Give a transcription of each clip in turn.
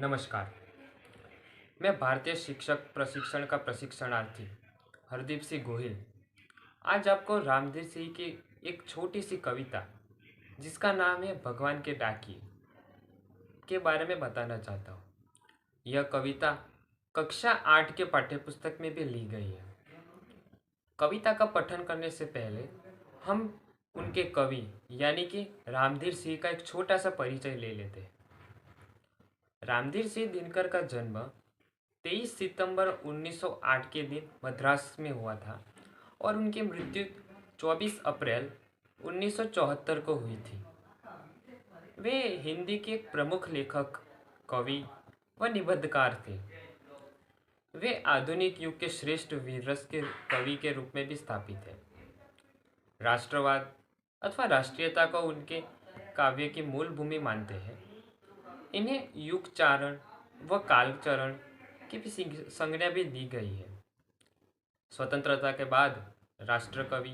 नमस्कार। मैं भारतीय शिक्षक प्रशिक्षण का प्रशिक्षणार्थी हरदीप सिंह गोहिल आज आपको रामधीर सिंह की एक छोटी सी कविता जिसका नाम है भगवान के डाकिए के बारे में बताना चाहता हूँ। यह कविता कक्षा 8 के पाठ्यपुस्तक में भी ली गई है। कविता का पठन करने से पहले हम उनके कवि यानी कि रामधीर सिंह का एक छोटा सा परिचय ले लेते हैं। रामधीर सिंह दिनकर का जन्म 23 सितंबर 1908 के दिन मद्रास में हुआ था और उनकी मृत्यु 24 अप्रैल 1974 को हुई थी। वे हिंदी के एक प्रमुख लेखक, कवि व निबंधकार थे। वे आधुनिक युग के श्रेष्ठ वीररस के कवि के रूप में भी स्थापित हैं। राष्ट्रवाद अथवा राष्ट्रीयता को उनके काव्य की मूल भूमि मानते हैं। इन्हें युगचारण व कालचरण की भी संज्ञा भी दी गई है। स्वतंत्रता के बाद राष्ट्रकवि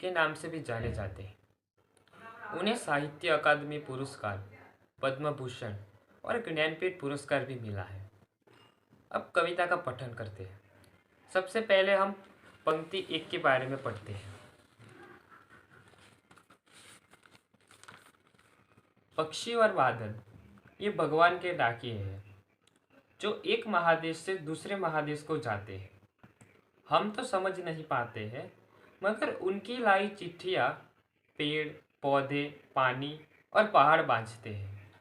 के नाम से भी जाने जाते हैं। उन्हें साहित्य अकादमी पुरस्कार, पद्म भूषण और ज्ञानपीठ पुरस्कार भी मिला है। अब कविता का पठन करते हैं। सबसे पहले हम पंक्ति 1 के बारे में पढ़ते हैं। पक्षी और बादल ये भगवान के डाकिए हैं जो एक महादेश से दूसरे महादेश को जाते हैं। हम तो समझ नहीं पाते हैं, मगर उनकी लाई चिट्ठियाँ पेड़, पौधे, पानी और पहाड़ बांझते हैं।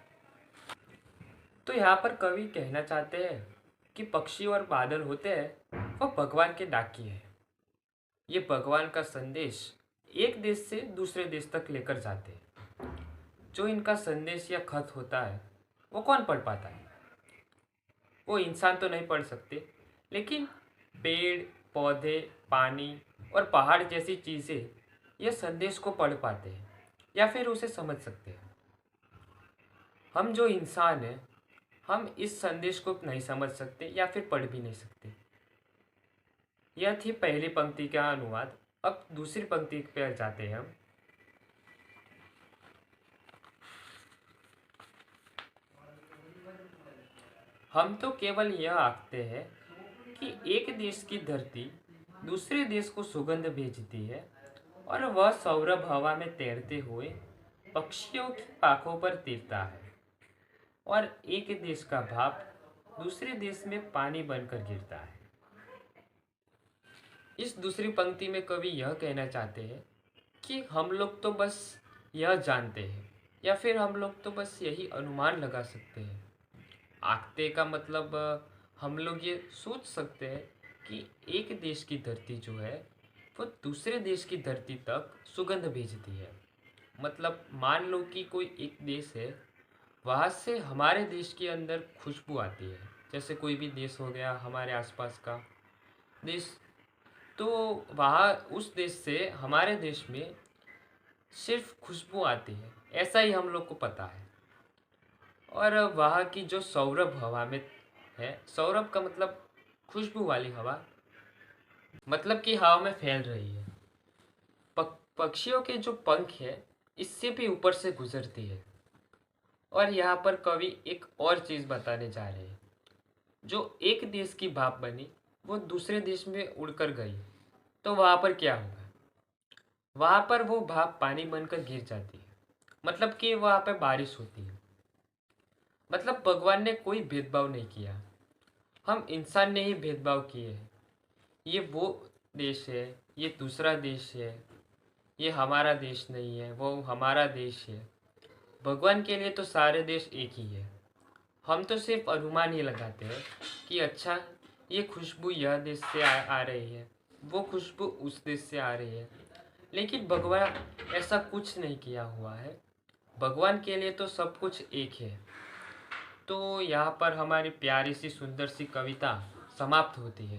तो यहाँ पर कवि कहना चाहते हैं कि पक्षी और बादल होते हैं वो भगवान के डाकिए हैं। ये भगवान का संदेश एक देश से दूसरे देश तक लेकर जाते हैं। जो इनका संदेश या खत होता है वो कौन पढ़ पाता है? वो इंसान तो नहीं पढ़ सकते, लेकिन पेड़, पौधे, पानी और पहाड़ जैसी चीज़ें यह संदेश को पढ़ पाते हैं या फिर उसे समझ सकते हैं। हम जो इंसान हैं, हम इस संदेश को नहीं समझ सकते या फिर पढ़ भी नहीं सकते। यह थी पहली पंक्ति का अनुवाद। अब दूसरी पंक्ति पर जाते हैं हम तो केवल यह आखते हैं कि एक देश की धरती दूसरे देश को सुगंध भेजती है और वह सौरभ हवा में तैरते हुए पक्षियों की पाखों पर तीरता है और एक देश का भाप दूसरे देश में पानी बनकर गिरता है। इस दूसरी पंक्ति में कवि यह कहना चाहते हैं कि हम लोग तो बस यह जानते हैं या फिर हम लोग तो बस यही अनुमान लगा सकते हैं। आखते का मतलब हम लोग ये सोच सकते हैं कि एक देश की धरती जो है वो दूसरे देश की धरती तक सुगंध भेजती है। मतलब मान लो कि कोई एक देश है, वहाँ से हमारे देश के अंदर खुशबू आती है। जैसे कोई भी देश हो गया हमारे आसपास का देश, तो वहाँ उस देश से हमारे देश में सिर्फ खुशबू आती है, ऐसा ही हम लोग को पता है। और वहाँ की जो सौरभ हवा में है, सौरभ का मतलब खुशबू वाली हवा, मतलब कि हवा में फैल रही है। पक्षियों के जो पंख है इससे भी ऊपर से गुजरती है। और यहाँ पर कवि एक और चीज़ बताने जा रहे हैं। जो एक देश की भाप बनी वो दूसरे देश में उड़कर गई, तो वहाँ पर क्या होगा? वहाँ पर वो भाप पानी बनकर गिर जाती है। मतलब कि वहाँ पर बारिश होती है। मतलब भगवान ने कोई भेदभाव नहीं किया, हम इंसान ने ही भेदभाव किए हैं। ये वो देश है, ये दूसरा देश है, ये हमारा देश नहीं है, वो हमारा देश है। भगवान के लिए तो सारे देश एक ही है। हम तो सिर्फ अनुमान ही लगाते हैं कि अच्छा ये खुशबू यह देश से आ रही है, वो खुशबू उस देश से आ रही है। लेकिन भगवान ऐसा कुछ नहीं किया हुआ है। भगवान के लिए तो सब कुछ एक है। तो यहाँ पर हमारी प्यारी सी सुंदर सी कविता समाप्त होती है।